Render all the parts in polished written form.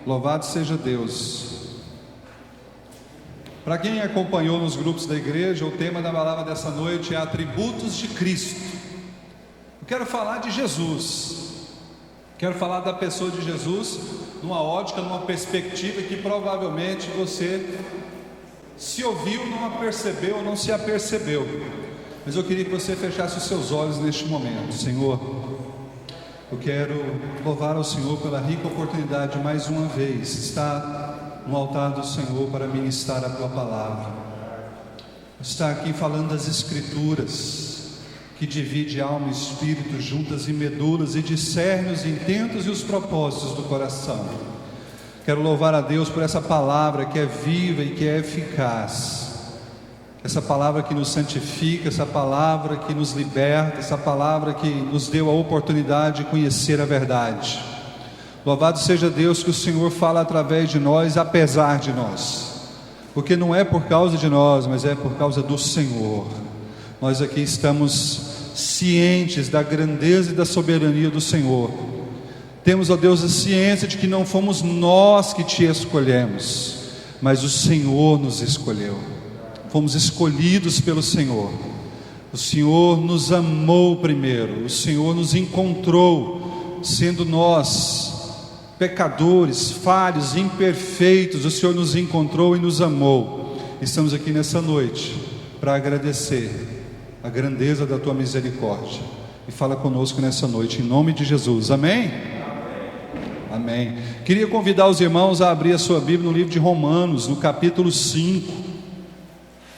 Louvado seja Deus. Para quem acompanhou nos grupos da igreja, o tema da palavra dessa noite é atributos de Cristo. Eu quero falar de Jesus. Quero falar da pessoa de Jesus numa ótica, numa perspectiva que provavelmente você se ouviu, não a percebeu ou não se apercebeu. Mas eu queria que você fechasse os seus olhos neste momento. Senhor, eu quero louvar ao Senhor pela rica oportunidade de mais uma vez estar no altar do Senhor para ministrar a Tua palavra. Estar aqui falando das Escrituras, que divide alma e espírito, juntas e medulas, e discerne os intentos e os propósitos do coração. Quero louvar a Deus por essa palavra que é viva e que é eficaz. Essa palavra que nos santifica, essa palavra que nos liberta, essa palavra que nos deu a oportunidade de conhecer a verdade. Louvado seja Deus que o Senhor fala através de nós, apesar de nós, porque não é por causa de nós, mas é por causa do Senhor. Nós aqui estamos cientes da grandeza e da soberania do Senhor. Temos, ó Deus, a ciência de que não fomos nós que Te escolhemos, mas o Senhor nos escolheu. Fomos escolhidos pelo Senhor. O Senhor nos amou primeiro. O Senhor nos encontrou, sendo nós pecadores, falhos, imperfeitos. O Senhor nos encontrou e nos amou. Estamos aqui nessa noite para agradecer a grandeza da Tua misericórdia. E fala conosco nessa noite, em nome de Jesus. Amém? Amém. Queria convidar os irmãos a abrir a sua Bíblia no livro de Romanos, no capítulo 5.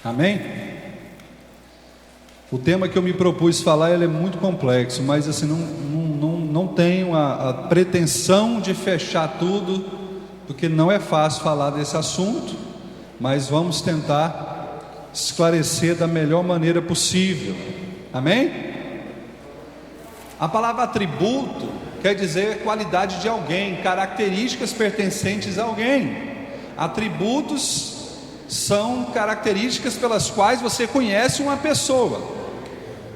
Amém? O tema que eu me propus falar, ele é muito complexo, mas assim, não tenho a pretensão de fechar tudo, porque não é fácil falar desse assunto, mas vamos tentar esclarecer da melhor maneira possível. Amém? A palavra atributo quer dizer qualidade de alguém, características pertencentes a alguém. Atributos são características pelas quais você conhece uma pessoa,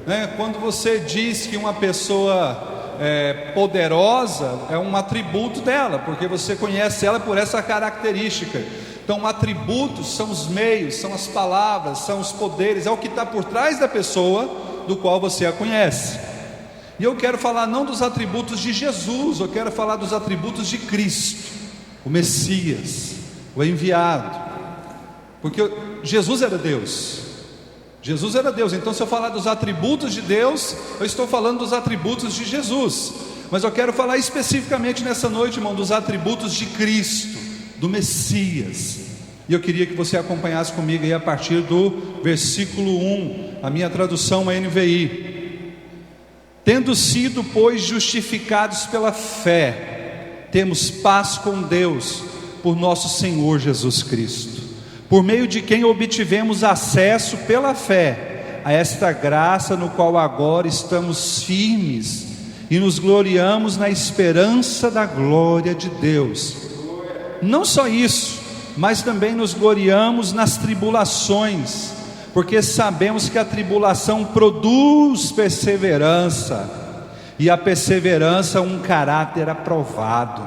né? Quando você diz que uma pessoa é poderosa, é um atributo dela, porque você conhece ela por essa característica. Então, atributos são os meios, são as palavras, são os poderes, é o que está por trás da pessoa do qual você a conhece. E eu quero falar não dos atributos de Jesus, eu quero falar dos atributos de Cristo, o Messias, o enviado. Porque Jesus era Deus. Jesus era Deus. Então, se eu falar dos atributos de Deus, eu estou falando dos atributos de Jesus. Mas eu quero falar especificamente nessa noite, irmão, dos atributos de Cristo, do Messias. E eu queria que você acompanhasse comigo aí a partir do versículo 1, a minha tradução é NVI. Tendo sido, pois, justificados pela fé, temos paz com Deus por nosso Senhor Jesus Cristo, por meio de quem obtivemos acesso pela fé a esta graça no qual agora estamos firmes e nos gloriamos na esperança da glória de Deus. Não só isso, mas também nos gloriamos nas tribulações, porque sabemos que a tribulação produz perseverança, e a perseverança um caráter aprovado,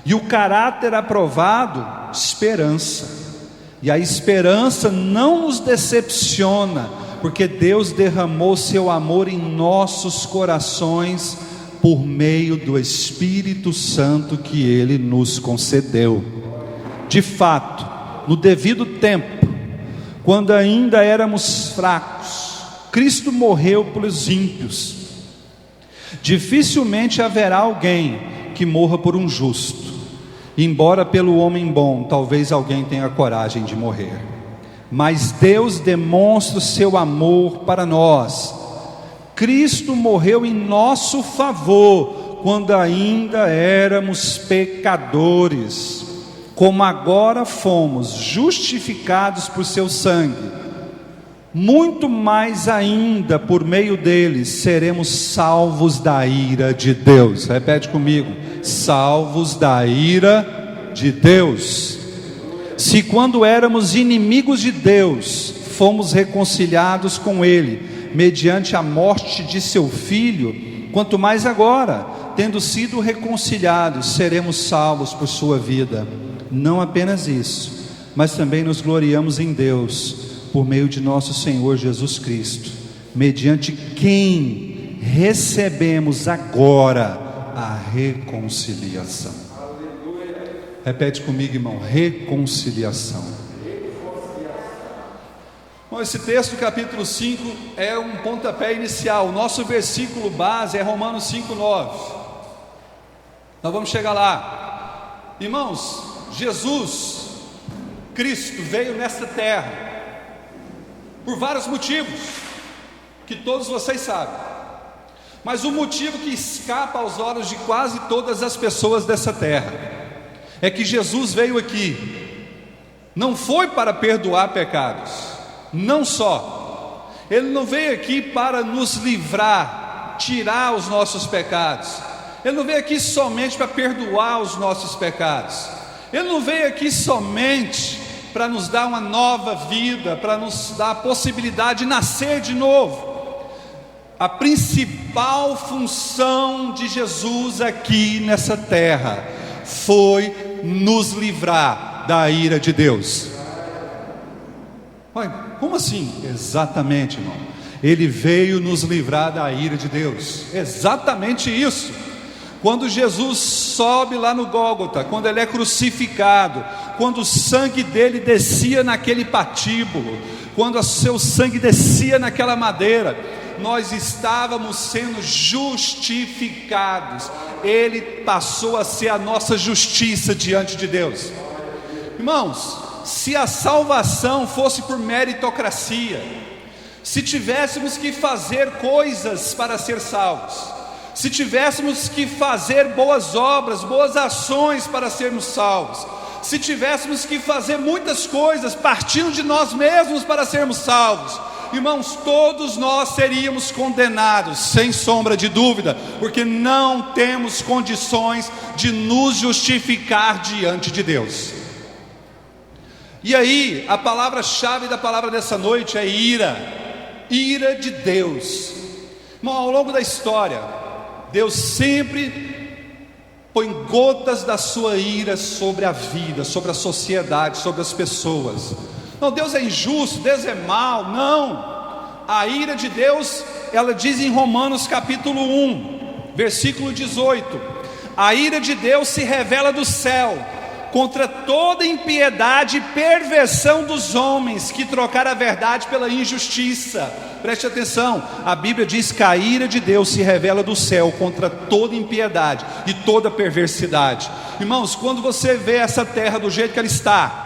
e o caráter aprovado, esperança. E a esperança não nos decepciona, porque Deus derramou seu amor em nossos corações por meio do Espírito Santo que Ele nos concedeu. De fato, no devido tempo, quando ainda éramos fracos, Cristo morreu pelos ímpios. Dificilmente haverá alguém que morra por um justo, embora pelo homem bom, talvez alguém tenha coragem de morrer. Mas Deus demonstra o seu amor para nós. Cristo morreu em nosso favor, quando ainda éramos pecadores. Como agora fomos justificados por seu sangue, muito mais ainda por meio deles seremos salvos da ira de Deus. Repete comigo: salvos da ira de Deus. Se quando éramos inimigos de Deus, fomos reconciliados com Ele, mediante a morte de seu Filho, quanto mais agora, tendo sido reconciliados, seremos salvos por sua vida. Não apenas isso, mas também nos gloriamos em Deus, por meio de nosso Senhor Jesus Cristo, mediante quem recebemos agora a reconciliação. Repete comigo, irmão: reconciliação. Bom, esse texto do capítulo 5 é um pontapé inicial. O nosso versículo base é Romanos 5:9. Nós vamos chegar lá. Irmãos, Jesus Cristo veio nesta terra por vários motivos que todos vocês sabem, mas o motivo que escapa aos olhos de quase todas as pessoas dessa terra é que Jesus veio aqui não foi para perdoar pecados, não só, Ele não veio aqui para nos livrar, tirar os nossos pecados, Ele não veio aqui somente para perdoar os nossos pecados, Ele não veio aqui somente para nos dar uma nova vida, para nos dar a possibilidade de nascer de novo. A principal função de Jesus aqui nessa terra foi nos livrar da ira de Deus. Como assim? Exatamente, irmão. Ele veio nos livrar da ira de Deus. Exatamente isso. Quando Jesus sobe lá no Gólgota, quando Ele é crucificado, quando o sangue dele descia naquele patíbulo, quando o seu sangue descia naquela madeira, nós estávamos sendo justificados. Ele passou a ser a nossa justiça diante de Deus. Irmãos, se a salvação fosse por meritocracia, se tivéssemos que fazer coisas para ser salvos, se tivéssemos que fazer boas obras, boas ações para sermos salvos, se tivéssemos que fazer muitas coisas partindo de nós mesmos para sermos salvos, irmãos, todos nós seríamos condenados, sem sombra de dúvida, porque não temos condições de nos justificar diante de Deus. E aí, a palavra-chave da palavra dessa noite é ira de Deus. Irmão, ao longo da história, Deus sempre põe gotas da sua ira sobre a vida, sobre a sociedade, sobre as pessoas. Não, Deus é injusto, Deus é mau, não. A ira de Deus, ela diz em Romanos capítulo 1, versículo 18: a ira de Deus se revela do céu contra toda impiedade e perversão dos homens que trocaram a verdade pela injustiça. Preste atenção, a Bíblia diz que a ira de Deus se revela do céu contra toda impiedade e toda perversidade. Irmãos, quando você vê essa terra do jeito que ela está,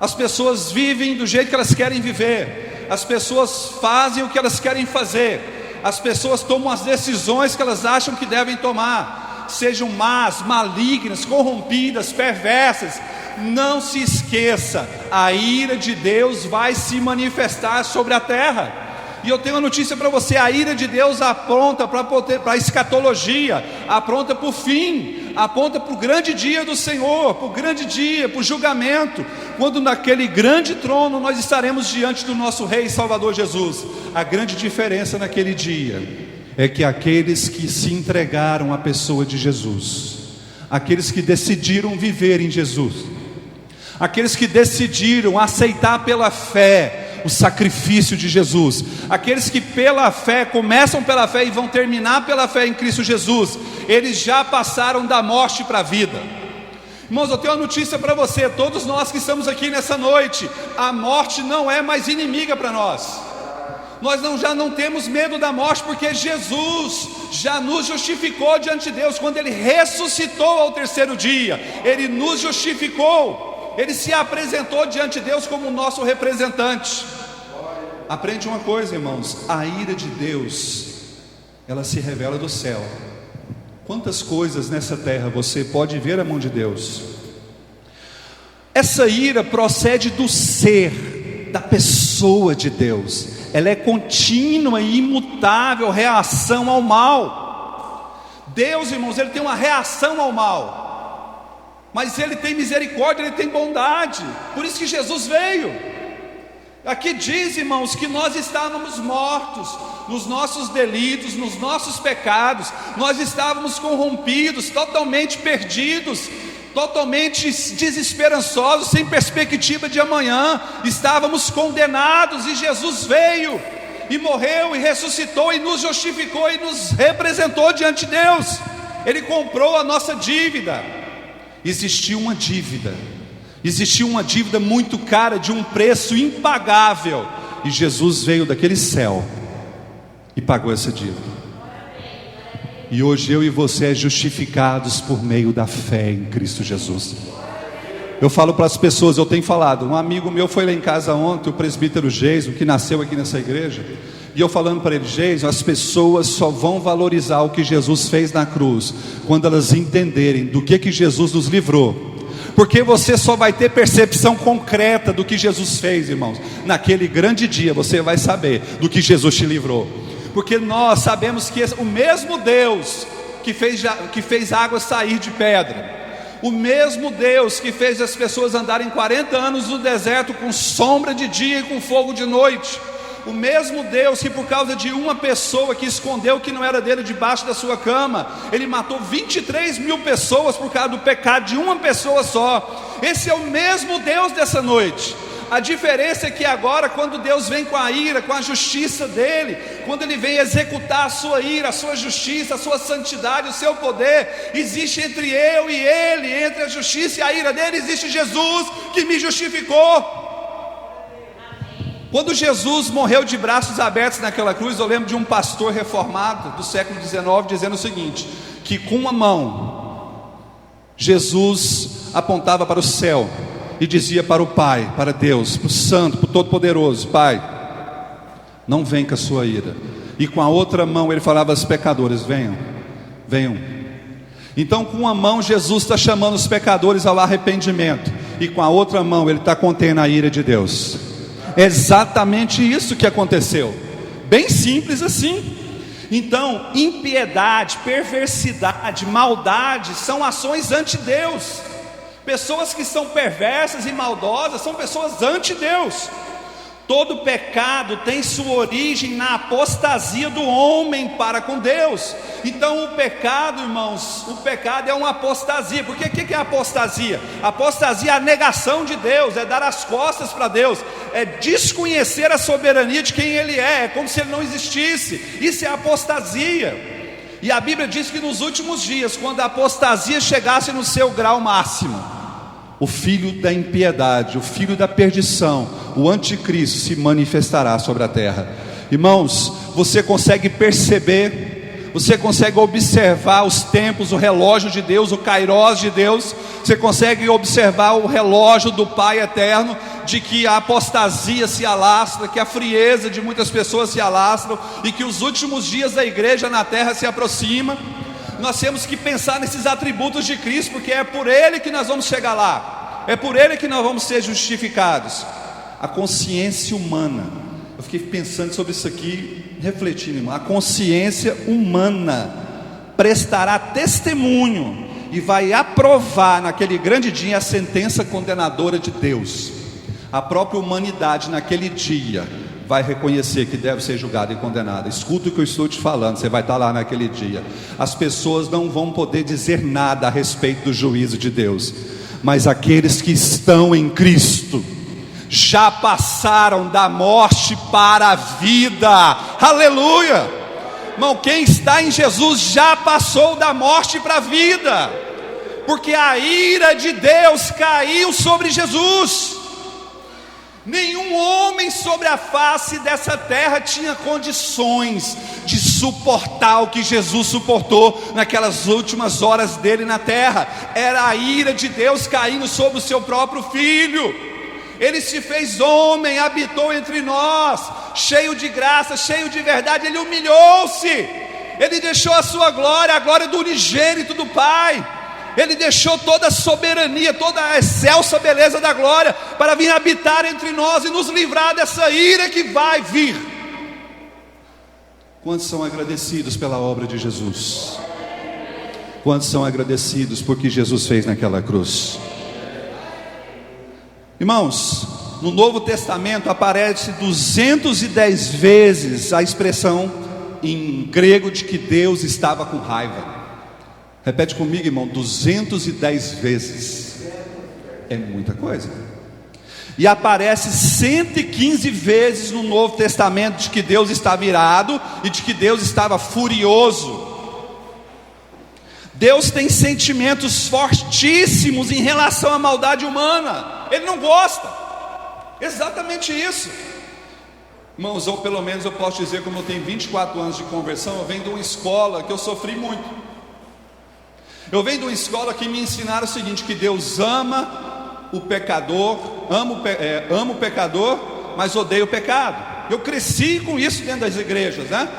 as pessoas vivem do jeito que elas querem viver, as pessoas fazem o que elas querem fazer, as pessoas tomam as decisões que elas acham que devem tomar, sejam más, malignas, corrompidas, perversas. Não se esqueça, a ira de Deus vai se manifestar sobre a terra. E eu tenho uma notícia para você: a ira de Deus aponta para a escatologia, aponta para o fim, aponta para o grande dia do Senhor, para o grande dia, para o julgamento, quando naquele grande trono nós estaremos diante do nosso Rei e Salvador Jesus. A grande diferença naquele dia é que aqueles que se entregaram à pessoa de Jesus, aqueles que decidiram viver em Jesus, aqueles que decidiram aceitar pela fé o sacrifício de Jesus, aqueles que pela fé, começam pela fé e vão terminar pela fé em Cristo Jesus, eles já passaram da morte para a vida. Irmãos, eu tenho uma notícia para você, todos nós que estamos aqui nessa noite, a morte não é mais inimiga para nós. Nós já não temos medo da morte, porque Jesus já nos justificou diante de Deus. Quando Ele ressuscitou ao terceiro dia, Ele nos justificou, Ele se apresentou diante de Deus como o nosso representante. Aprende uma coisa, irmãos: a ira de Deus, ela se revela do céu. Quantas coisas nessa terra você pode ver a mão de Deus? Essa ira procede do ser, da pessoa de Deus. Ela é contínua e imutável reação ao mal. Deus, irmãos, Ele tem uma reação ao mal, mas Ele tem misericórdia, Ele tem bondade. Por isso que Jesus veio. Aqui diz, irmãos, que nós estávamos mortos nos nossos delitos, nos nossos pecados. Nós estávamos corrompidos, totalmente perdidos, totalmente desesperançosos, sem perspectiva de amanhã. Estávamos condenados, e Jesus veio e morreu e ressuscitou e nos justificou e nos representou diante de Deus. Ele comprou a nossa dívida. Existia uma dívida muito cara, de um preço impagável, e Jesus veio daquele céu e pagou essa dívida. E hoje eu e você é justificados por meio da fé em Cristo Jesus. Eu falo para as pessoas, eu tenho falado, um amigo meu foi lá em casa ontem, o presbítero Geison, que nasceu aqui nessa igreja, e eu falando para ele: Geison, as pessoas só vão valorizar o que Jesus fez na cruz quando elas entenderem do que Jesus nos livrou. Porque você só vai ter percepção concreta do que Jesus fez, irmãos. Naquele grande dia você vai saber do que Jesus te livrou. Porque nós sabemos que o mesmo Deus que fez água sair de pedra, o mesmo Deus que fez as pessoas andarem 40 anos no deserto com sombra de dia e com fogo de noite, o mesmo Deus que por causa de uma pessoa que escondeu o que não era dele debaixo da sua cama, ele matou 23 mil pessoas por causa do pecado de uma pessoa só. Esse é o mesmo Deus dessa noite. A diferença é que agora, quando Deus vem com a ira, com a justiça dele, quando ele vem executar a sua ira, a sua justiça, a sua santidade, o seu poder, existe entre eu e ele, entre a justiça e a ira dele, existe Jesus que me justificou. Quando Jesus morreu de braços abertos naquela cruz, eu lembro de um pastor reformado do século XIX dizendo o seguinte: que com uma mão Jesus apontava para o céu e dizia para o Pai, para Deus, para o Santo, para o Todo-Poderoso: Pai, não vem com a sua ira. E com a outra mão ele falava aos pecadores: venham, venham. Então com uma mão Jesus está chamando os pecadores ao arrependimento, e com a outra mão ele está contendo a ira de Deus. É exatamente isso que aconteceu, bem simples assim. Então, impiedade, perversidade, maldade são ações anti-Deus. Pessoas que são perversas e maldosas são pessoas anti-Deus. Todo pecado tem sua origem na apostasia do homem para com Deus. Então o pecado, irmãos, o pecado é uma apostasia. Porque o que é apostasia? Apostasia é a negação de Deus, é dar as costas para Deus, é desconhecer a soberania de quem Ele é como se Ele não existisse. Isso é apostasia. E a Bíblia diz que nos últimos dias, quando a apostasia chegasse no seu grau máximo, o filho da impiedade, o filho da perdição, o anticristo se manifestará sobre a terra. Irmãos, você consegue perceber, você consegue observar os tempos, o relógio de Deus, o kairós de Deus. Você consegue observar o relógio do Pai eterno, de que a apostasia se alastra, que a frieza de muitas pessoas se alastram, e que os últimos dias da igreja na terra se aproximam. Nós temos que pensar nesses atributos de Cristo, porque é por Ele que nós vamos chegar lá, é por Ele que nós vamos ser justificados. A consciência humana, eu fiquei pensando sobre isso aqui, refletindo, irmão. A consciência humana prestará testemunho e vai aprovar naquele grande dia a sentença condenadora de Deus. A própria humanidade naquele dia vai reconhecer que deve ser julgada e condenada. Escuta o que eu estou te falando, você vai estar lá naquele dia. As pessoas não vão poder dizer nada a respeito do juízo de Deus, mas aqueles que estão em Cristo já passaram da morte para a vida. Aleluia! Irmão, quem está em Jesus já passou da morte para a vida, porque a ira de Deus caiu sobre Jesus. Nenhum homem sobre a face dessa terra tinha condições de suportar o que Jesus suportou naquelas últimas horas dele na terra. Era a ira de Deus caindo sobre o seu próprio Filho. Ele se fez homem, habitou entre nós, cheio de graça, cheio de verdade. Ele humilhou-se, ele deixou a sua glória, a glória do unigênito do Pai. Ele deixou toda a soberania, toda a excelsa beleza da glória, para vir habitar entre nós e nos livrar dessa ira que vai vir. Quantos são agradecidos pela obra de Jesus? Quantos são agradecidos por que Jesus fez naquela cruz? Irmãos, no Novo Testamento aparece 210 vezes a expressão em grego de que Deus estava com raiva. Repete comigo, irmão, 210 vezes. É muita coisa. E aparece 115 vezes no Novo Testamento de que Deus estava irado e de que Deus estava furioso. Deus tem sentimentos fortíssimos em relação à maldade humana. Ele não gosta. Exatamente isso. Irmãos, ou pelo menos eu posso dizer, como eu tenho 24 anos de conversão, eu venho de uma escola que eu sofri muito. Eu venho de uma escola que me ensinaram o seguinte: que Deus ama o pecador, ama o pecador, mas odeia o pecado. Eu cresci com isso dentro das igrejas, né?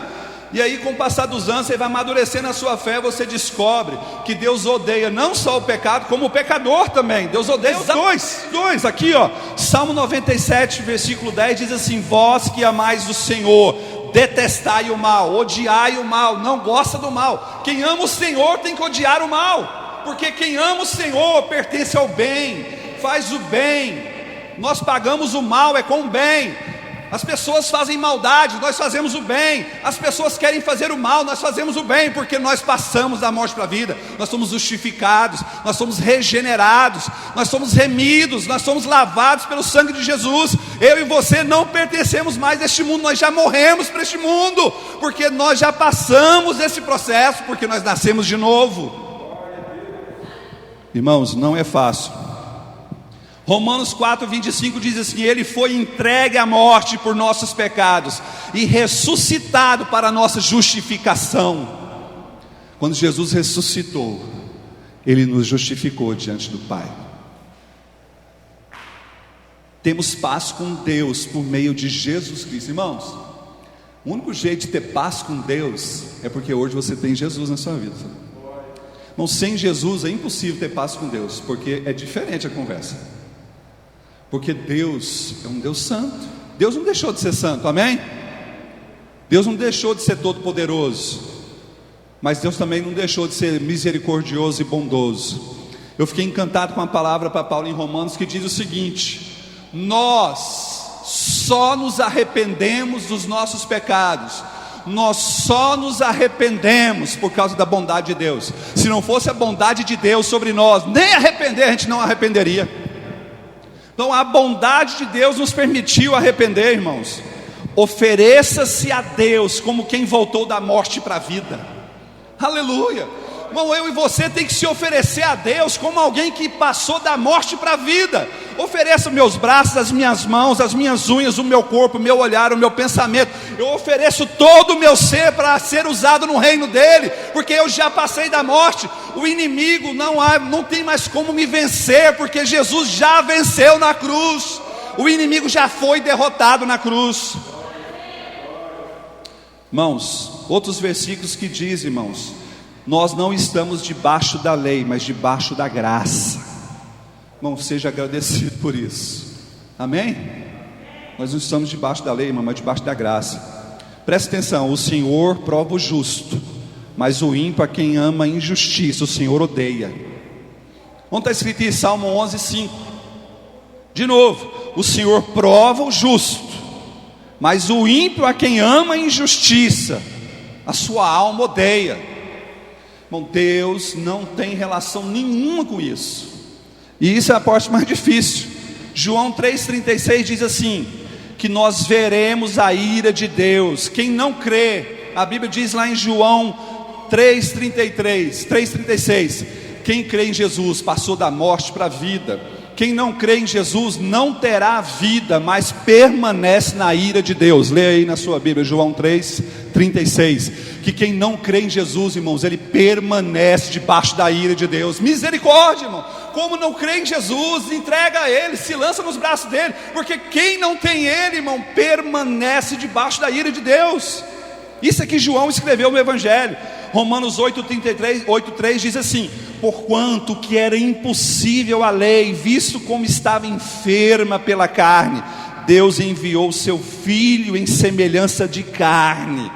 E aí, com o passar dos anos, você vai amadurecendo a sua fé, você descobre que Deus odeia não só o pecado, como o pecador também. Deus odeia os dois. Aqui ó, Salmo 97, versículo 10 diz assim: vós que amais o Senhor, detestai o mal, odiai o mal, não gosta do mal. Quem ama o Senhor tem que odiar o mal, porque quem ama o Senhor pertence ao bem, faz o bem. Nós pagamos o mal com o bem. As pessoas fazem maldade, nós fazemos o bem. As pessoas querem fazer o mal, nós fazemos o bem, porque nós passamos da morte para a vida. Nós somos justificados, nós somos regenerados, nós somos remidos, nós somos lavados pelo sangue de Jesus. Eu e você não pertencemos mais a este mundo, nós já morremos para este mundo, porque nós já passamos esse processo, porque nós nascemos de novo. Irmãos, não é fácil. Romanos 4:25 diz assim: ele foi entregue à morte por nossos pecados e ressuscitado para a nossa justificação. Quando Jesus ressuscitou, Ele nos justificou diante do Pai. Temos paz com Deus por meio de Jesus Cristo. Irmãos, o único jeito de ter paz com Deus é porque hoje você tem Jesus na sua vida. Irmão, sem Jesus é impossível ter paz com Deus, porque é diferente a conversa. Porque Deus é um Deus santo. Deus não deixou de ser santo, amém? Deus não deixou de ser todo poderoso, mas Deus também não deixou de ser misericordioso e bondoso. Eu fiquei encantado com a palavra para Paulo em Romanos, que diz o seguinte: nós só nos arrependemos dos nossos pecados, nós só nos arrependemos por causa da bondade de Deus. Se não fosse a bondade de Deus sobre nós, nem arrepender a gente não arrependeria. Então a bondade de Deus nos permitiu arrepender, irmãos. Ofereça-se a Deus como quem voltou da morte para a vida. Aleluia. Irmão, eu e você tem que se oferecer a Deus como alguém que passou da morte para a vida. Ofereço meus braços, as minhas mãos, as minhas unhas, o meu corpo, o meu olhar, o meu pensamento. Eu ofereço todo o meu ser para ser usado no reino dele, porque eu já passei da morte. O inimigo não tem mais como me vencer, porque Jesus já venceu na cruz. O inimigo já foi derrotado na cruz. Irmãos, outros versículos que dizem, irmãos, nós não estamos debaixo da lei, mas debaixo da graça. Irmão, seja agradecido por isso. Amém? Nós não estamos debaixo da lei, irmão, mas debaixo da graça. Presta atenção: o Senhor prova o justo, mas o ímpio, a quem ama a injustiça, o Senhor odeia. Onde está escrito em Salmo 11:5? De novo: o Senhor prova o justo, mas o ímpio, a quem ama a injustiça, a sua alma odeia. Bom, Deus não tem relação nenhuma com isso, e isso é a parte mais difícil. João 3,36 diz assim: que nós veremos a ira de Deus. Quem não crê, a Bíblia diz lá em João 3,36: quem crê em Jesus passou da morte para a vida. Quem não crê em Jesus não terá vida, mas permanece na ira de Deus. Leia aí na sua Bíblia, João 3,36. Que quem não crê em Jesus, irmãos, ele permanece debaixo da ira de Deus. Misericórdia, irmão. Como não crê em Jesus, entrega a Ele, se lança nos braços dele, porque quem não tem Ele, irmão, permanece debaixo da ira de Deus. Isso é que João escreveu no Evangelho. Romanos 8,3 diz assim: porquanto que era impossível a lei, visto como estava enferma pela carne, Deus enviou o seu Filho em semelhança de carne,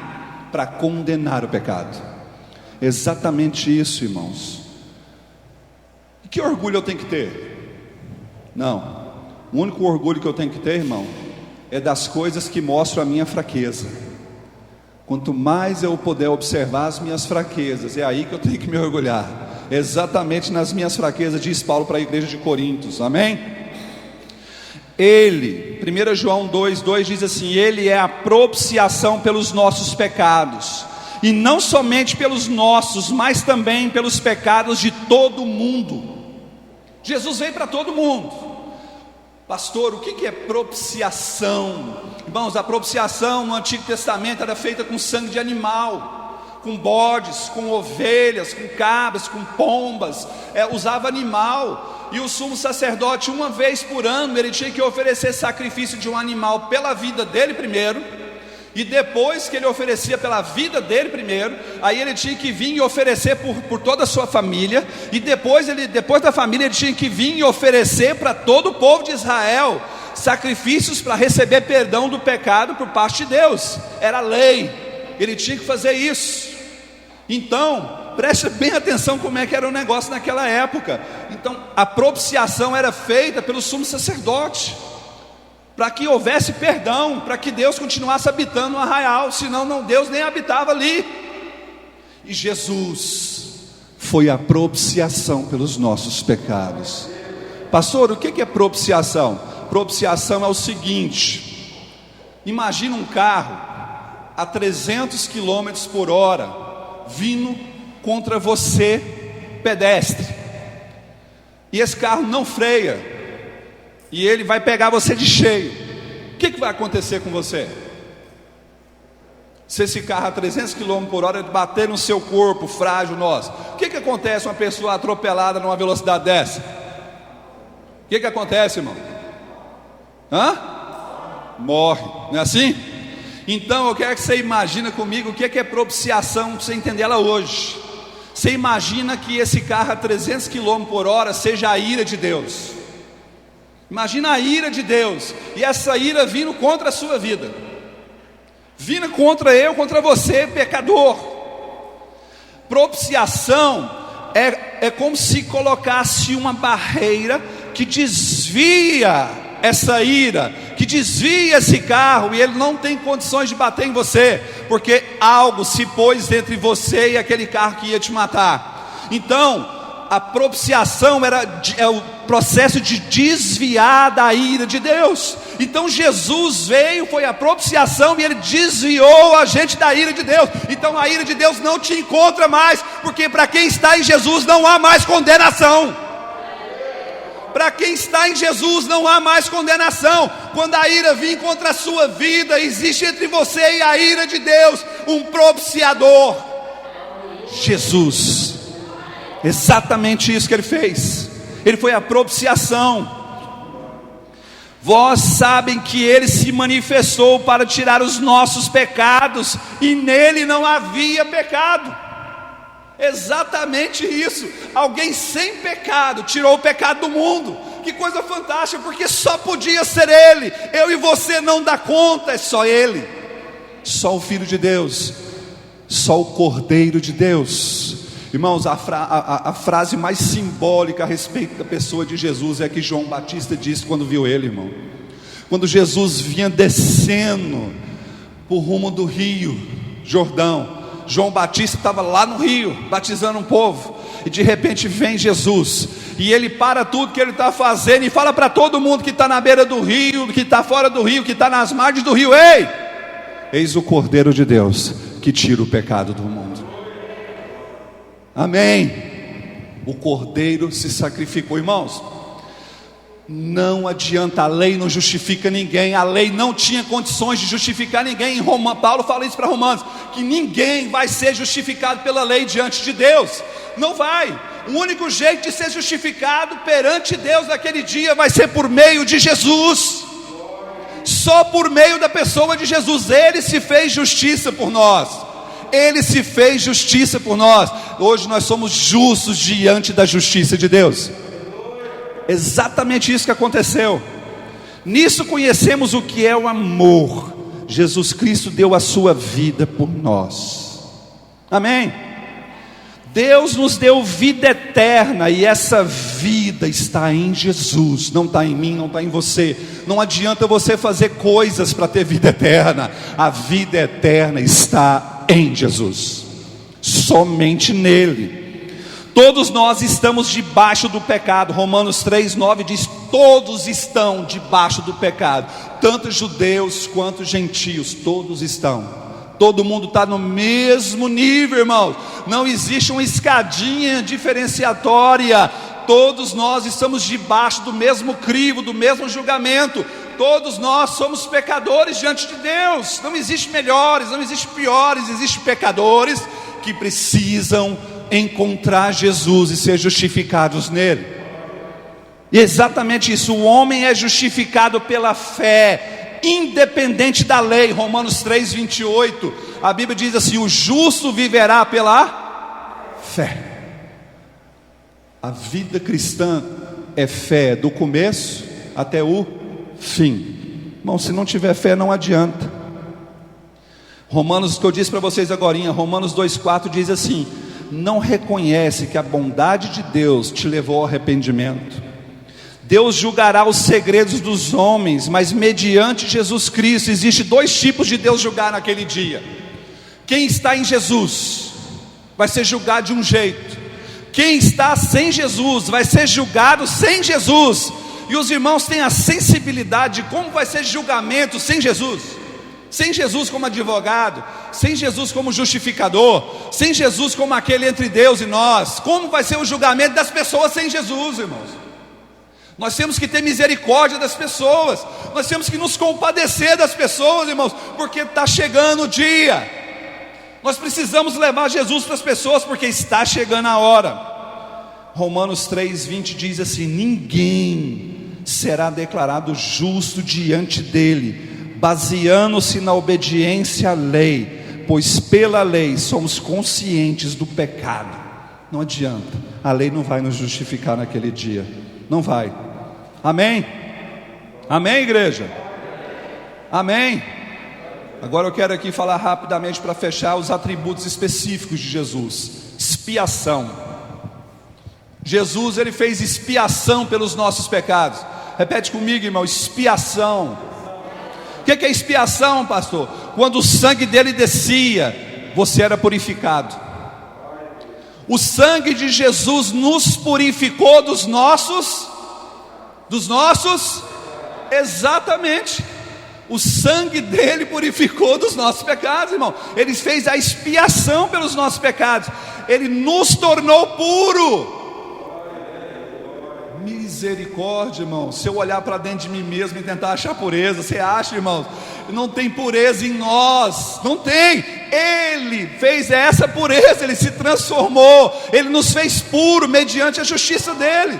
para condenar o pecado. Exatamente isso, irmãos. E que orgulho eu tenho que ter? Não, O único orgulho que eu tenho que ter, irmão, é das coisas que mostram a minha fraqueza. Quanto mais eu puder observar as minhas fraquezas, é aí que eu tenho que me orgulhar. Exatamente nas minhas fraquezas, diz Paulo para a igreja de Coríntios, amém? Ele, 1 João 2,2 diz assim: Ele é a propiciação pelos nossos pecados, e não somente pelos nossos, mas também pelos pecados de todo mundo. Jesus veio para todo mundo. Pastor, o que é propiciação? Irmãos, a propiciação no Antigo Testamento era feita com sangue de animal, com bodes, com ovelhas, com cabras, com pombas, usava animal. E o sumo sacerdote, uma vez por ano, ele tinha que oferecer sacrifício de um animal pela vida dele primeiro, e depois que ele oferecia pela vida dele primeiro, aí ele tinha que vir e oferecer por toda a sua família, e depois da família ele tinha que vir e oferecer para todo o povo de Israel sacrifícios para receber perdão do pecado por parte de Deus. Era lei, ele tinha que fazer isso. Então, preste bem atenção como é que era o negócio naquela época. Então, a propiciação era feita pelo sumo sacerdote, para que houvesse perdão, para que Deus continuasse habitando no arraial, senão Deus nem habitava ali. E Jesus foi a propiciação pelos nossos pecados. Pastor, o que é propiciação? Propiciação é o seguinte: imagina um carro a 300 km por hora vindo contra você, pedestre, e esse carro não freia, e ele vai pegar você de cheio. O que vai acontecer com você? Se esse carro a 300 km por hora bater no seu corpo frágil, nosso, o que acontece com uma pessoa atropelada numa velocidade dessa? O que acontece, irmão? Morre, não é assim? Então eu quero que você imagine comigo o que é propiciação, para você entender ela hoje. Você imagina que esse carro a 300 km por hora seja a ira de Deus. Imagina a ira de Deus, e essa ira vindo contra a sua vida, vindo contra eu, contra você, pecador. Propiciação é como se colocasse uma barreira que desvia essa ira, que desvia esse carro, e ele não tem condições de bater em você, porque algo se pôs entre você e aquele carro que ia te matar. Então, a propiciação é o processo de desviar da ira de Deus. Então Jesus veio, foi a propiciação, e ele desviou a gente da ira de Deus. Então a ira de Deus não te encontra mais, porque para quem está em Jesus não há mais condenação. Para quem está em Jesus não há mais condenação. Quando a ira vir contra a sua vida, existe entre você e a ira de Deus um propiciador, Jesus. Exatamente isso que ele fez. Ele foi a propiciação. Vós sabem que ele se manifestou para tirar os nossos pecados, e nele não havia pecado. Exatamente isso. Alguém sem pecado tirou o pecado do mundo. Que coisa fantástica, porque só podia ser ele. Eu e você não dá conta, é só ele. Só o Filho de Deus, só o Cordeiro de Deus. Irmãos, a frase mais simbólica a respeito da pessoa de Jesus é que João Batista disse quando viu ele, irmão. Quando Jesus vinha descendo por rumo do rio Jordão, João Batista estava lá no rio, batizando um povo, e de repente vem Jesus, e ele para tudo que ele está fazendo, e fala para todo mundo que está na beira do rio, que está fora do rio, que está nas margens do rio: ei, eis o Cordeiro de Deus, que tira o pecado do mundo. Amém. O Cordeiro se sacrificou. Irmãos, não adianta, a lei não justifica ninguém. A lei não tinha condições de justificar ninguém. Paulo fala isso para Romanos, que ninguém vai ser justificado pela lei diante de Deus. Não vai. O único jeito de ser justificado perante Deus naquele dia vai ser por meio de Jesus. Só por meio da pessoa de Jesus. Ele se fez justiça por nós. Ele se fez justiça por nós. Hoje nós somos justos diante da justiça de Deus. Exatamente isso que aconteceu. Nisso conhecemos o que é o amor. Jesus Cristo deu a sua vida por nós. Amém. Deus nos deu vida eterna, e essa vida está em Jesus, não está em mim, não está em você. Não adianta você fazer coisas para ter vida eterna. A vida eterna está em Jesus, somente nele. Todos nós estamos debaixo do pecado. Romanos 3:9 diz: todos estão debaixo do pecado, tanto judeus quanto gentios, todos estão. Todo mundo está no mesmo nível, irmãos. Não existe uma escadinha diferenciatória. Todos nós estamos debaixo do mesmo crivo, do mesmo julgamento. Todos nós somos pecadores diante de Deus. Não existe melhores, não existe piores. Existem pecadores que precisam encontrar Jesus e ser justificados nele. E exatamente isso, o homem é justificado pela fé, independente da lei. Romanos 3:28, a Bíblia diz assim: o justo viverá pela fé. A vida cristã é fé do começo até o fim. Irmão, se não tiver fé não adianta. Romanos, que eu disse para vocês agorinha, Romanos 2:4 diz assim: não reconhece que a bondade de Deus te levou ao arrependimento. Deus julgará os segredos dos homens, mas mediante Jesus Cristo. Existe dois tipos de Deus julgar naquele dia. Quem está em Jesus vai ser julgado de um jeito. Quem está sem Jesus vai ser julgado sem Jesus. E os irmãos têm a sensibilidade de como vai ser julgamento sem Jesus. Sem Jesus como advogado, sem Jesus como justificador, sem Jesus como aquele entre Deus e nós. Como vai ser o julgamento das pessoas sem Jesus, irmãos? Nós temos que ter misericórdia das pessoas, nós temos que nos compadecer das pessoas, irmãos, porque está chegando o dia. Nós precisamos levar Jesus para as pessoas, porque está chegando a hora. Romanos 3:20 diz assim: ninguém será declarado justo diante dele, baseando-se na obediência à lei, pois pela lei somos conscientes do pecado. Não adianta, a lei não vai nos justificar naquele dia, não vai. Amém? Amém, igreja? Amém? Agora eu quero aqui falar rapidamente para fechar os atributos específicos de Jesus. Expiação. Jesus, ele fez expiação pelos nossos pecados. Repete comigo, irmão: expiação. O que é expiação, pastor? Quando o sangue dele descia, você era purificado. O sangue de Jesus nos purificou dos nossos, exatamente. O sangue dele purificou dos nossos pecados, irmão. Ele fez a expiação pelos nossos pecados. Ele nos tornou puro. Misericórdia, irmão. Se eu olhar para dentro de mim mesmo e tentar achar pureza, você acha, irmão? Não tem pureza em nós, não tem. Ele fez essa pureza, ele se transformou, ele nos fez puro mediante a justiça dele.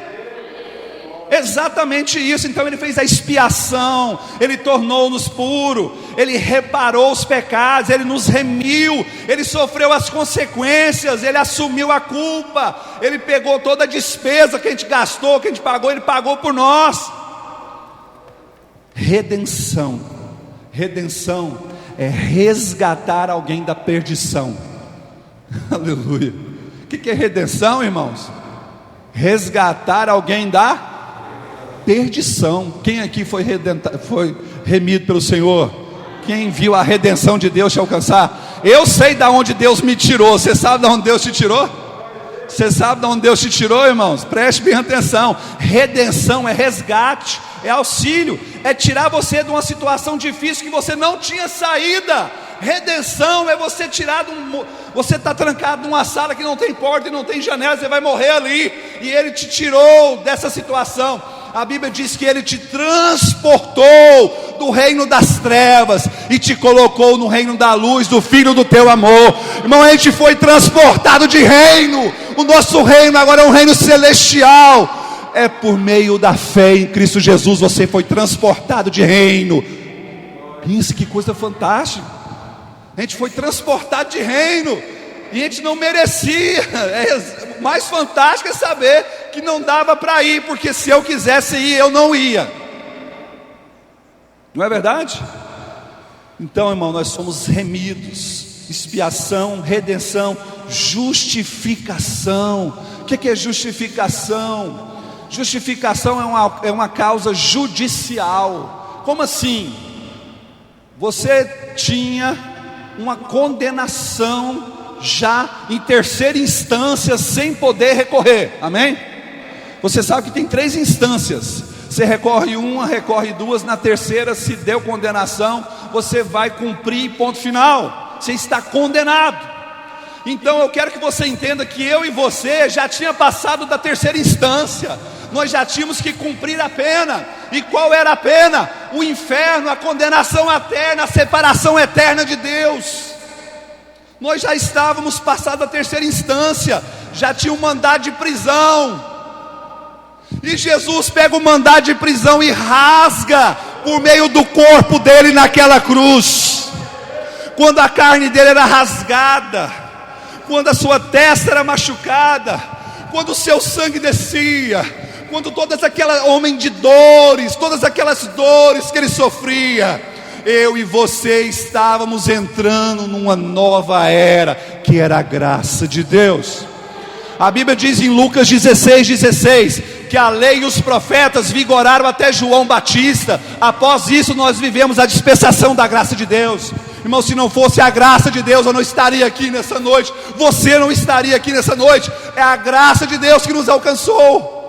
Exatamente isso. Então ele fez a expiação, ele tornou-nos puros, ele reparou os pecados, ele nos remiu, ele sofreu as consequências, ele assumiu a culpa, ele pegou toda a despesa que a gente gastou, que a gente pagou, ele pagou por nós. Redenção. Redenção é resgatar alguém da perdição. Aleluia. O que é redenção, irmãos? Resgatar alguém da perdição. Quem aqui foi remido pelo Senhor? Quem viu a redenção de Deus te alcançar? Eu sei de onde Deus me tirou. Você sabe de onde Deus te tirou? Você sabe de onde Deus te tirou, irmãos? Preste bem atenção. Redenção é resgate, é auxílio, é tirar você de uma situação difícil que você não tinha saída. Redenção é você tirar você está trancado numa sala que não tem porta e não tem janela, você vai morrer ali, e ele te tirou dessa situação. A Bíblia diz que ele te transportou do reino das trevas e te colocou no reino da luz, do Filho do teu amor. Irmão, a gente foi transportado de reino. O nosso reino agora é um reino celestial. É por meio da fé em Cristo Jesus, você foi transportado de reino. Isso, que coisa fantástica. A gente foi transportado de reino e a gente não merecia. O mais fantástico é saber que não dava para ir, porque se eu quisesse ir, eu não ia. Não é verdade? Então, irmão, nós somos remidos. Expiação, redenção, justificação. O que é justificação? Justificação é uma causa judicial. Como assim? Você tinha uma condenação já em terceira instância, sem poder recorrer, amém? Você sabe que tem 3 instâncias. Você recorre uma, recorre 2, na terceira, se deu condenação, você vai cumprir, ponto final. Você está condenado. Então eu quero que você entenda que eu e você já tinha passado da terceira instância. Nós já tínhamos que cumprir a pena. E qual era a pena? O inferno, a condenação eterna, a separação eterna de Deus. Nós já estávamos passados da terceira instância, já tinha um mandado de prisão. E Jesus pega o mandado de prisão e rasga por meio do corpo dele naquela cruz. Quando a carne dele era rasgada, quando a sua testa era machucada, quando o seu sangue descia, quando todas aquelas homem de dores, todas aquelas dores que ele sofria, eu e você estávamos entrando numa nova era, que era a graça de Deus. A Bíblia diz em Lucas 16:16, que a lei e os profetas vigoraram até João Batista. Após isso nós vivemos a dispensação da graça de Deus. Irmão, se não fosse a graça de Deus, eu não estaria aqui nessa noite. Você não estaria aqui nessa noite. É a graça de Deus que nos alcançou.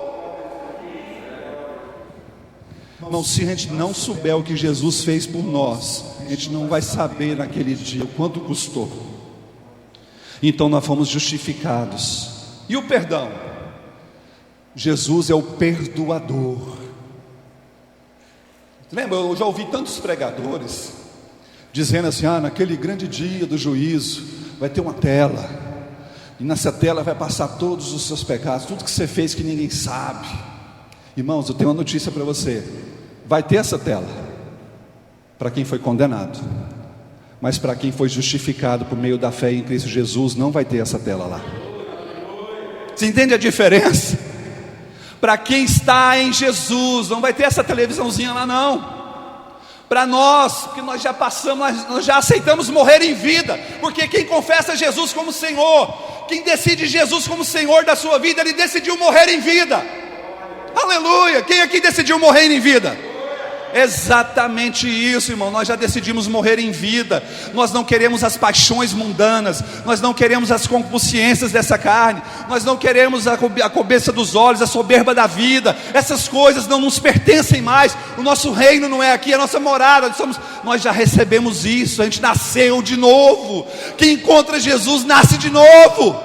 Irmão, se a gente não souber o que Jesus fez por nós, a gente não vai saber naquele dia o quanto custou. Então nós fomos justificados. E o perdão? Jesus é o perdoador. Lembra, eu já ouvi tantos pregadores dizendo assim: naquele grande dia do juízo vai ter uma tela, e nessa tela vai passar todos os seus pecados, tudo que você fez que ninguém sabe. Irmãos, eu tenho uma notícia para você: vai ter essa tela para quem foi condenado, mas para quem foi justificado por meio da fé em Cristo Jesus, não vai ter essa tela lá. Você entende a diferença? Para quem está em Jesus, não vai ter essa televisãozinha lá não. Para nós, porque nós já passamos, nós já aceitamos morrer em vida, porque quem confessa Jesus como Senhor, quem decide Jesus como Senhor da sua vida, ele decidiu morrer em vida. Aleluia! Quem aqui decidiu morrer em vida? Exatamente isso, irmão. Nós já decidimos morrer em vida. Nós não queremos as paixões mundanas, nós não queremos as concupiscências dessa carne, nós não queremos a cobiça dos olhos, a soberba da vida. Essas coisas não nos pertencem mais. O nosso reino não é aqui, a nossa morada. Nós já recebemos isso, a gente nasceu de novo. Quem encontra Jesus nasce de novo.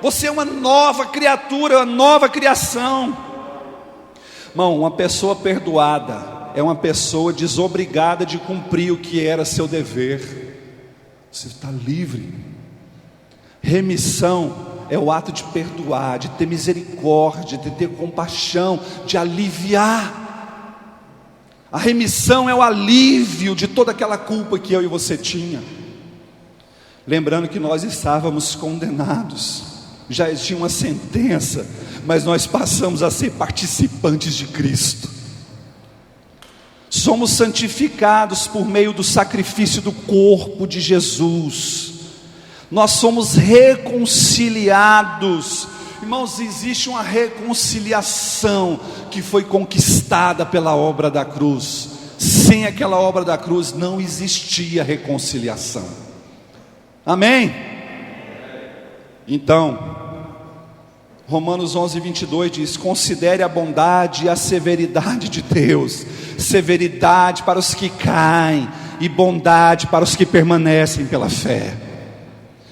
Você é uma nova criatura, uma nova criação. Irmão, uma pessoa perdoada é uma pessoa desobrigada de cumprir o que era seu dever. Você está livre. Remissão é o ato de perdoar, de ter misericórdia, de ter compaixão, de aliviar. A remissão é o alívio de toda aquela culpa que eu e você tinha. Lembrando que nós estávamos condenados, já existia uma sentença, mas nós passamos a ser participantes de Cristo. Somos santificados por meio do sacrifício do corpo de Jesus. Nós somos reconciliados. Irmãos, existe uma reconciliação que foi conquistada pela obra da cruz. Sem aquela obra da cruz não existia reconciliação. Amém? Então, Romanos 11:22 diz: considere a bondade e a severidade de Deus. Severidade para os que caem e bondade para os que permanecem pela fé.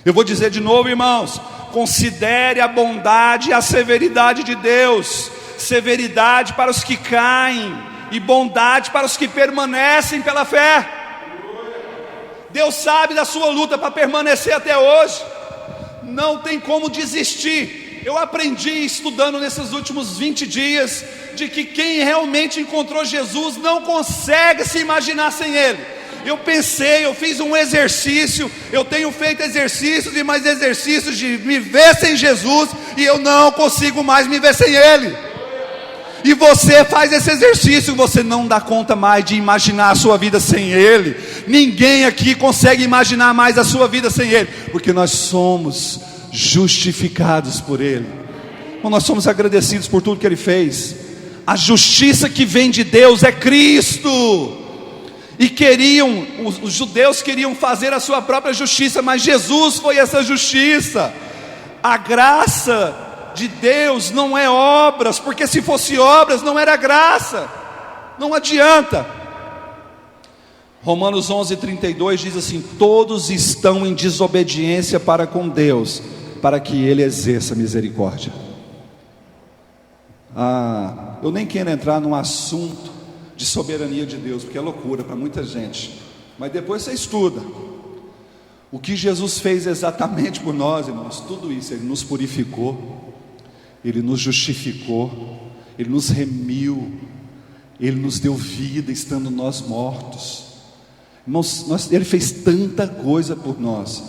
Eu vou dizer de novo, irmãos: considere a bondade e a severidade de Deus. Severidade para os que caem e bondade para os que permanecem pela fé. Deus sabe da sua luta para permanecer até hoje. Não tem como desistir. Eu aprendi estudando nesses últimos 20 dias de que quem realmente encontrou Jesus não consegue se imaginar sem Ele. Eu pensei, eu fiz um exercício, eu tenho feito exercícios e mais exercícios de me ver sem Jesus, e eu não consigo mais me ver sem Ele. E você faz esse exercício, você não dá conta mais de imaginar a sua vida sem Ele. Ninguém aqui consegue imaginar mais a sua vida sem Ele, porque nós somos justificados por Ele. Então nós somos agradecidos por tudo que Ele fez. A justiça que vem de Deus é Cristo. E os judeus queriam fazer a sua própria justiça, mas Jesus foi essa justiça. A graça de Deus não é obras, porque se fosse obras não era graça. Não adianta. Romanos 11:32 diz assim: todos estão em desobediência para com Deus, para que Ele exerça misericórdia. Eu nem quero entrar num assunto de soberania de Deus, porque é loucura para muita gente, mas depois você estuda o que Jesus fez exatamente por nós, irmãos. Tudo isso, Ele nos purificou, Ele nos justificou, Ele nos remiu, Ele nos deu vida estando nós mortos. Irmãos, Ele fez tanta coisa por nós,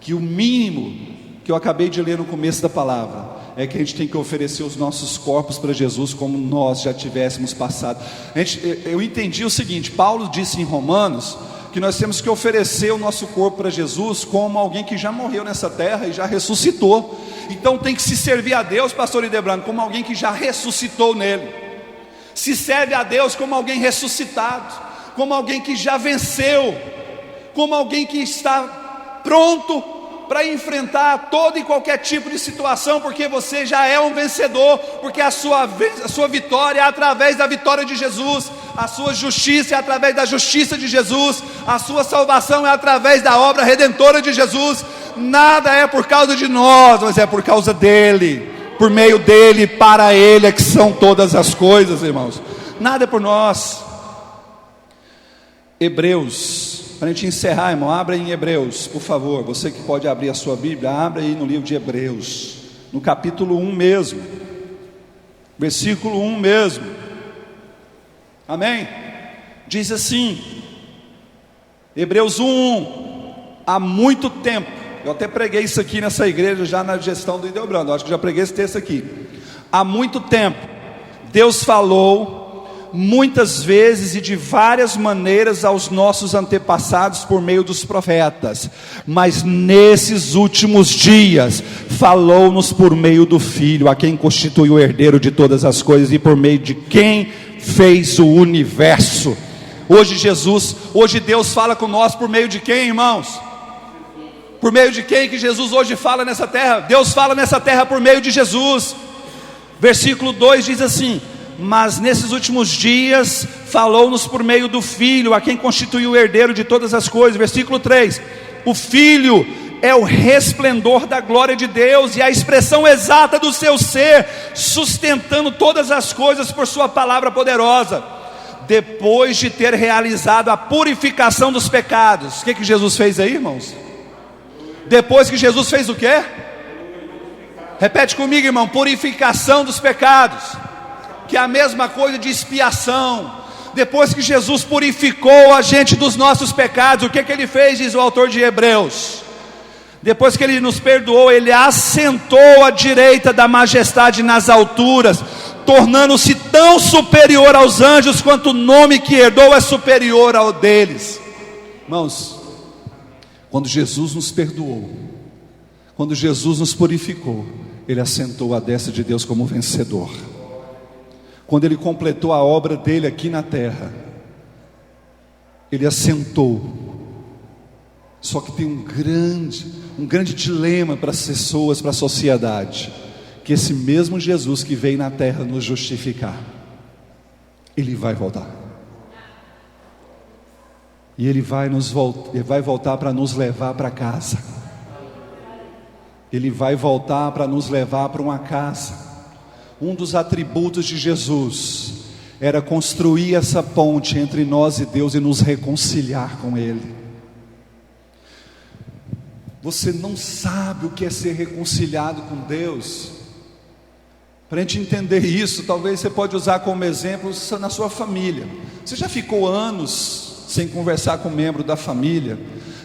que o mínimo que eu acabei de ler no começo da palavra é que a gente tem que oferecer os nossos corpos para Jesus como nós já tivéssemos passado. Eu entendi o seguinte: Paulo disse em Romanos que nós temos que oferecer o nosso corpo para Jesus como alguém que já morreu nessa terra e já ressuscitou. Então tem que se servir a Deus, pastor Idebrando, como alguém que já ressuscitou nele. Se serve a Deus como alguém ressuscitado, como alguém que já venceu, como alguém que está pronto para enfrentar todo e qualquer tipo de situação, porque você já é um vencedor, porque a sua vitória é através da vitória de Jesus, a sua justiça é através da justiça de Jesus, a sua salvação é através da obra redentora de Jesus. Nada é por causa de nós, mas é por causa dele, por meio dele, para ele é que são todas as coisas, irmãos. Nada é por nós. Hebreus, para a gente encerrar, irmão, abra em Hebreus, por favor. Você que pode abrir a sua Bíblia, abra aí no livro de Hebreus, no capítulo 1 mesmo, versículo 1 mesmo. Amém? Diz assim, Hebreus 1:1: há muito tempo, eu até preguei isso aqui nessa igreja já na gestão do Ideobrando, acho que já preguei esse texto aqui. Há muito tempo Deus falou muitas vezes e de várias maneiras aos nossos antepassados por meio dos profetas, mas nesses últimos dias falou-nos por meio do Filho, a quem constituiu o herdeiro de todas as coisas e por meio de quem fez o universo. Hoje Deus fala com nós por meio de quem, irmãos? Por meio de quem que Jesus hoje fala nessa terra? Deus fala nessa terra por meio de Jesus. Versículo 2 diz assim: mas nesses últimos dias falou-nos por meio do Filho, a quem constituiu o herdeiro de todas as coisas. Versículo 3: o Filho é o resplendor da glória de Deus e a expressão exata do seu ser, sustentando todas as coisas por sua palavra poderosa. Depois de ter realizado a purificação dos pecados, o que Jesus fez aí, irmãos? Depois que Jesus fez o quê? Repete comigo, irmão: purificação dos pecados, que é a mesma coisa de expiação. Depois que Jesus purificou a gente dos nossos pecados, o que Ele fez, diz o autor de Hebreus? Depois que Ele nos perdoou, Ele assentou à direita da majestade nas alturas, tornando-se tão superior aos anjos, quanto o nome que herdou é superior ao deles. Irmãos, quando Jesus nos perdoou, quando Jesus nos purificou, Ele assentou à destra de Deus como vencedor. Quando Ele completou a obra dele aqui na terra, Ele assentou. Só que tem um grande dilema para as pessoas, para a sociedade, que esse mesmo Jesus que veio na terra nos justificar, Ele vai voltar. E Ele vai voltar para nos levar para casa. Ele vai voltar para nos levar para uma casa. Um dos atributos de Jesus era construir essa ponte entre nós e Deus e nos reconciliar com Ele. Você não sabe o que é ser reconciliado com Deus. Para a gente entender isso, talvez você pode usar como exemplo na sua família. Você já ficou anos sem conversar com um membro da família?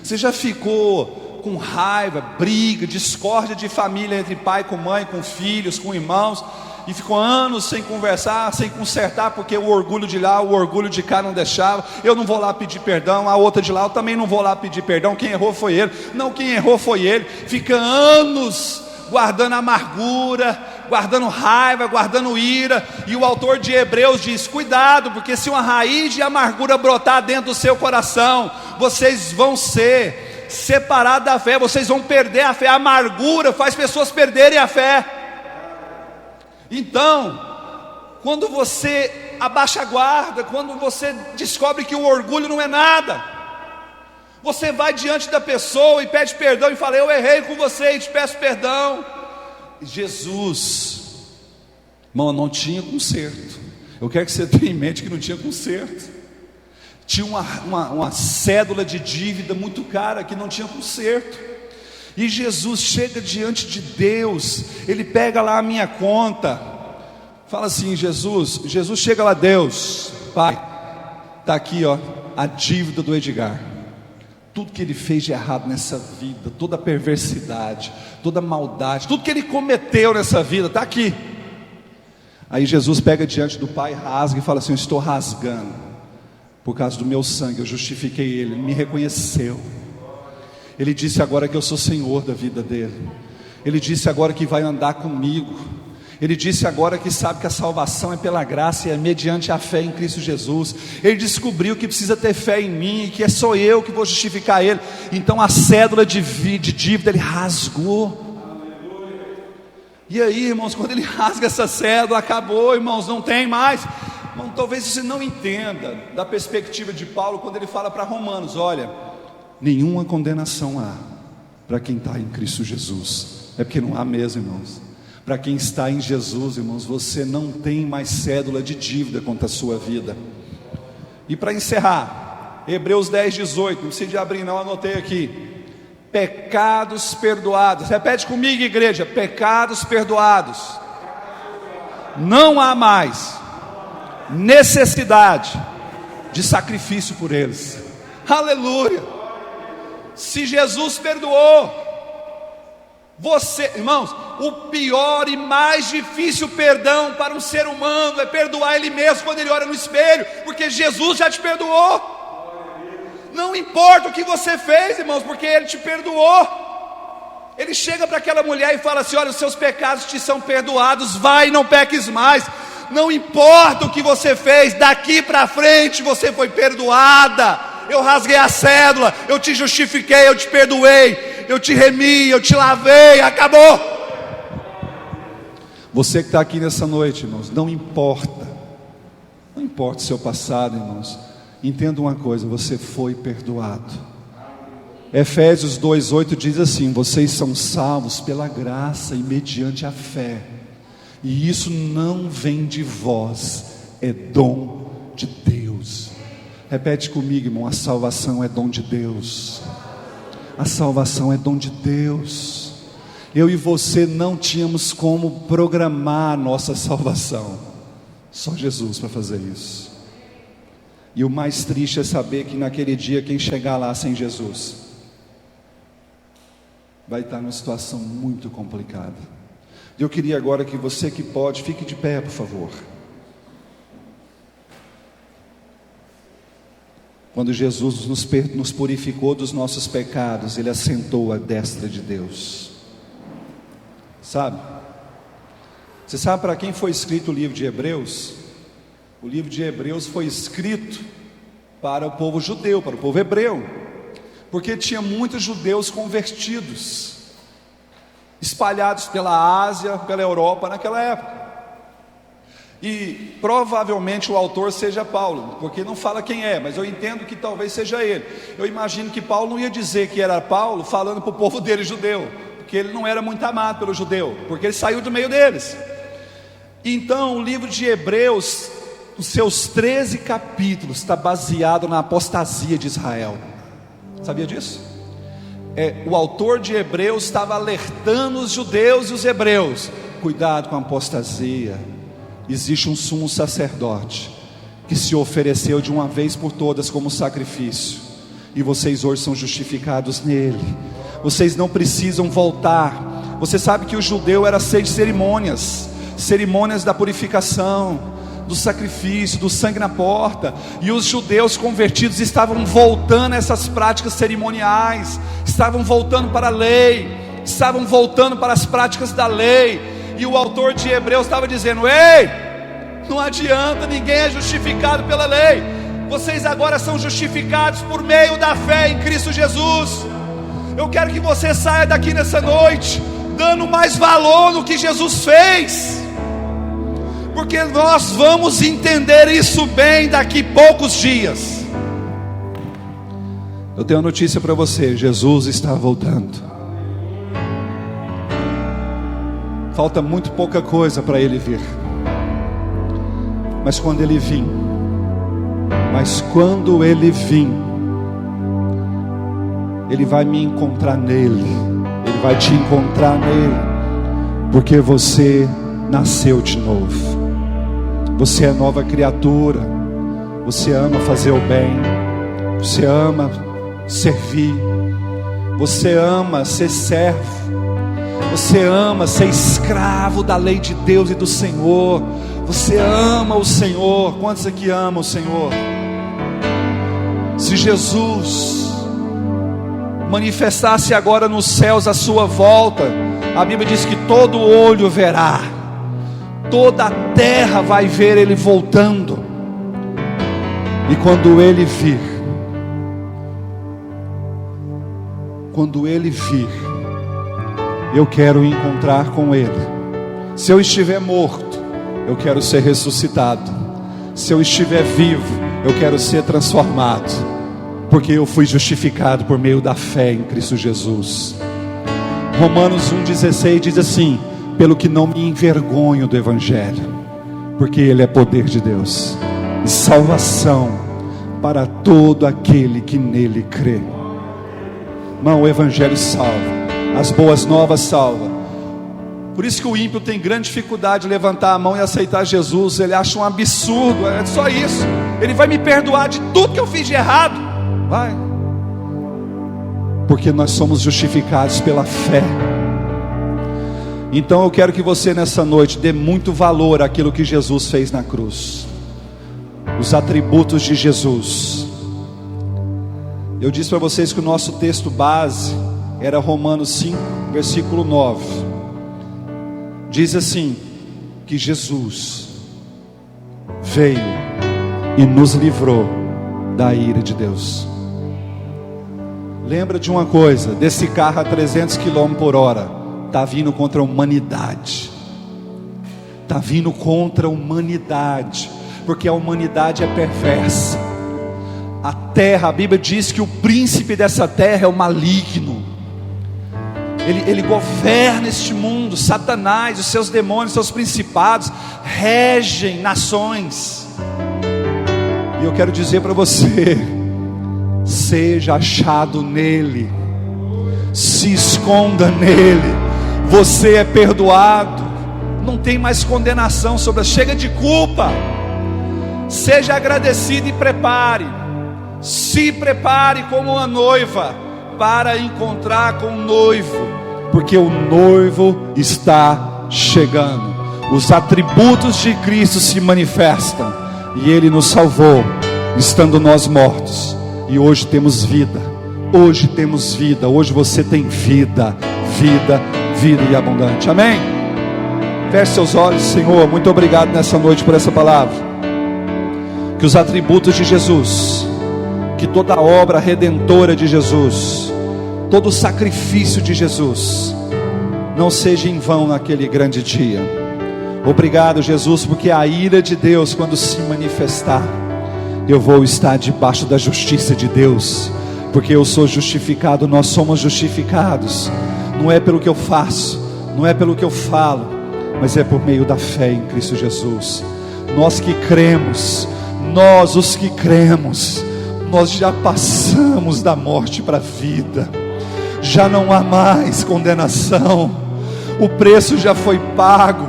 Você já ficou com raiva, briga, discórdia de família entre pai com mãe, com filhos, com irmãos? e ficou anos sem conversar, sem consertar, porque o orgulho de lá, o orgulho de cá não deixava. Eu não vou lá pedir perdão, a outra de lá, eu também não vou lá pedir perdão, quem errou foi ele. Não, quem errou foi ele. Fica anos guardando amargura, guardando raiva, guardando ira. E o autor de Hebreus diz: cuidado, porque se uma raiz de amargura brotar dentro do seu coração, vocês vão ser separados da fé, vocês vão perder a fé. A amargura faz pessoas perderem a fé. Então, quando você abaixa a guarda, quando você descobre que o orgulho não é nada, você vai diante da pessoa e pede perdão e fala: eu errei com você e te peço perdão. Jesus, irmão, não tinha conserto. Eu quero que você tenha em mente que não tinha conserto. Tinha uma cédula de dívida muito cara que não tinha conserto. E Jesus chega diante de Deus, ele pega lá a minha conta, fala assim: Jesus chega lá: Deus, Pai, está aqui, ó, a dívida do Edgar. Tudo que ele fez de errado nessa vida, toda a perversidade, toda a maldade, tudo que ele cometeu nessa vida, está aqui. Aí Jesus pega diante do Pai, rasga e fala assim: eu estou rasgando, por causa do meu sangue, eu justifiquei ele me reconheceu. Ele disse agora que eu sou Senhor da vida dele. Ele disse agora que vai andar comigo. Ele disse agora que sabe que a salvação é pela graça e é mediante a fé em Cristo Jesus. Ele descobriu que precisa ter fé em mim, e que sou eu que vou justificar ele. Então a cédula de dívida ele rasgou. E aí, irmãos, quando ele rasga essa cédula, acabou, irmãos, não tem mais. Irmão, talvez você não entenda da perspectiva de Paulo quando ele fala para Romanos: olha, nenhuma condenação há para quem está em Cristo Jesus. É porque não há mesmo, irmãos. Para quem está em Jesus, irmãos, você não tem mais cédula de dívida contra a sua vida. E para encerrar, Hebreus 10:18, não precisa de abrir não, anotei aqui: pecados perdoados. Repete comigo, igreja: pecados perdoados. Não há mais necessidade de sacrifício por eles. Aleluia. Se Jesus perdoou você, irmãos, o pior e mais difícil perdão para um ser humano é perdoar ele mesmo quando ele olha no espelho, porque Jesus já te perdoou. Não importa o que você fez, irmãos, porque ele te perdoou. Ele chega para aquela mulher e fala assim: olha, os seus pecados te são perdoados, vai e não peques mais. Não importa o que você fez, daqui para frente você foi perdoada. Eu rasguei a cédula, eu te justifiquei, eu te perdoei, eu te remi, eu te lavei, acabou. Você que está aqui nessa noite, irmãos, não importa o seu passado, irmãos, entenda uma coisa: você foi perdoado. Efésios 2:8 diz assim: vocês são salvos pela graça e mediante a fé, e isso não vem de vós, é dom de Deus. Repete comigo, irmão: a salvação é dom de Deus. A salvação é dom de Deus. Eu e você não tínhamos como programar a nossa salvação, só Jesus para fazer isso. E o mais triste é saber que naquele dia, quem chegar lá sem Jesus vai estar numa situação muito complicada. Eu queria agora que você que pode, fique de pé, por favor. Quando Jesus nos purificou dos nossos pecados, Ele assentou à destra de Deus. Sabe? Você sabe para quem foi escrito o livro de Hebreus? O livro de Hebreus foi escrito para o povo judeu, para o povo hebreu, porque tinha muitos judeus convertidos, espalhados pela Ásia, pela Europa naquela época. E provavelmente o autor seja Paulo, porque não fala quem é, mas eu entendo que talvez seja ele. Eu imagino que Paulo não ia dizer que era Paulo falando para o povo dele judeu, porque ele não era muito amado pelo judeu, porque ele saiu do meio deles. Então o livro de Hebreus, os seus 13 capítulos, está baseado na apostasia de Israel. Sabia disso? O autor de Hebreus estava alertando os judeus e os hebreus: cuidado com a apostasia. Existe um sumo sacerdote que se ofereceu de uma vez por todas como sacrifício, e vocês hoje são justificados nele. Vocês não precisam voltar. Você sabe que o judeu era cheio de cerimônias. cerimônias da purificação, do sacrifício, do sangue na porta. E os judeus convertidos estavam voltando a essas práticas cerimoniais, estavam voltando para a lei, estavam voltando para as práticas da lei. E o autor de Hebreus estava dizendo: ei, não adianta, ninguém é justificado pela lei. Vocês agora são justificados por meio da fé em Cristo Jesus. Eu quero que você saia daqui nessa noite dando mais valor no que Jesus fez, porque nós vamos entender isso bem daqui poucos dias. Eu tenho uma notícia para você: Jesus está voltando. Falta muito pouca coisa para Ele vir, mas quando Ele vir, Ele vai me encontrar nele, Ele vai te encontrar nele, porque você nasceu de novo. Você é nova criatura. Você ama fazer o bem, você ama servir, você ama ser servo, você ama ser escravo da lei de Deus e do Senhor. Você ama o Senhor. Quantos aqui amam o Senhor? Se Jesus manifestasse agora nos céus à sua volta, a Bíblia diz que todo olho verá, toda a terra vai ver Ele voltando. E quando Ele vir, eu quero encontrar com Ele. Se eu estiver morto, eu quero ser ressuscitado. Se eu estiver vivo, eu quero ser transformado, porque eu fui justificado por meio da fé em Cristo Jesus. Romanos 1,16 diz assim: pelo que não me envergonho do Evangelho, porque ele é poder de Deus e salvação para todo aquele que nele crê. Irmão, o Evangelho salva, as boas novas salvam. Por isso que o ímpio tem grande dificuldade de levantar a mão e aceitar Jesus. Ele acha um absurdo, é só isso. Ele vai me perdoar de tudo que eu fiz de errado. Vai, porque nós somos justificados pela fé. Então eu quero que você nessa noite dê muito valor àquilo que Jesus fez na cruz, os atributos de Jesus. Eu disse para vocês que o nosso texto base era Romanos 5, versículo 9. Diz assim, que Jesus veio e nos livrou da ira de Deus. Lembra de uma coisa: desse carro a 300 km por hora, está vindo contra a humanidade. Está vindo contra a humanidade, porque a humanidade é perversa. A terra, a Bíblia diz que o príncipe dessa terra é o maligno. Ele governa este mundo. Satanás, os seus demônios, seus principados regem nações. E eu quero dizer para você: seja achado nele, se esconda nele. Você é perdoado, não tem mais condenação sobre você. Chega de culpa. Seja agradecido e se prepare como uma noiva para encontrar com o noivo, porque o noivo está chegando. Os atributos de Cristo se manifestam, e Ele nos salvou, estando nós mortos, e hoje temos vida. Hoje temos vida, hoje você tem vida, vida e abundante. Amém? Feche seus olhos. Senhor, muito obrigado nessa noite por essa palavra. Que os atributos de Jesus, que toda a obra redentora de Jesus, todo o sacrifício de Jesus, não seja em vão naquele grande dia. Obrigado, Jesus, porque a ira de Deus, quando se manifestar, eu vou estar debaixo da justiça de Deus, porque eu sou justificado. Nós somos justificados, não é pelo que eu faço, não é pelo que eu falo, mas é por meio da fé em Cristo Jesus. Nós que cremos, nós os que cremos, nós já passamos da morte para a vida. Já não há mais condenação, o preço já foi pago.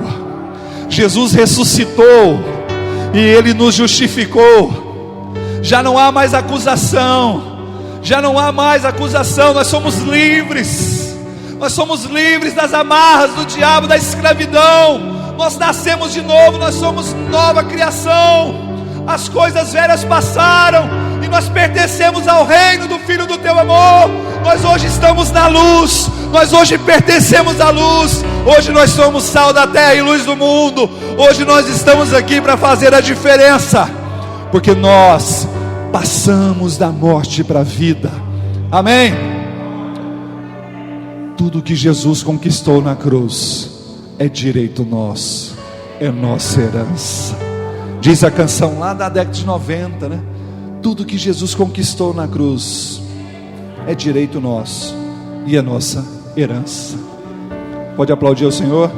Jesus ressuscitou e Ele nos justificou. Já não há mais acusação, nós somos livres das amarras do diabo, da escravidão. nós nascemos de novo, nós somos nova criação. As coisas velhas passaram e nós pertencemos ao reino do Filho do teu amor. Nós hoje estamos na luz, nós hoje pertencemos à luz. Hoje nós somos sal da terra e luz do mundo. Hoje nós estamos aqui para fazer a diferença, porque nós passamos da morte para a vida. Amém? Tudo que Jesus conquistou na cruz é direito nosso, é nossa herança. Diz a canção lá da década de 90, né? Tudo que Jesus conquistou na cruz é direito nosso e é nossa herança. Pode aplaudir o Senhor?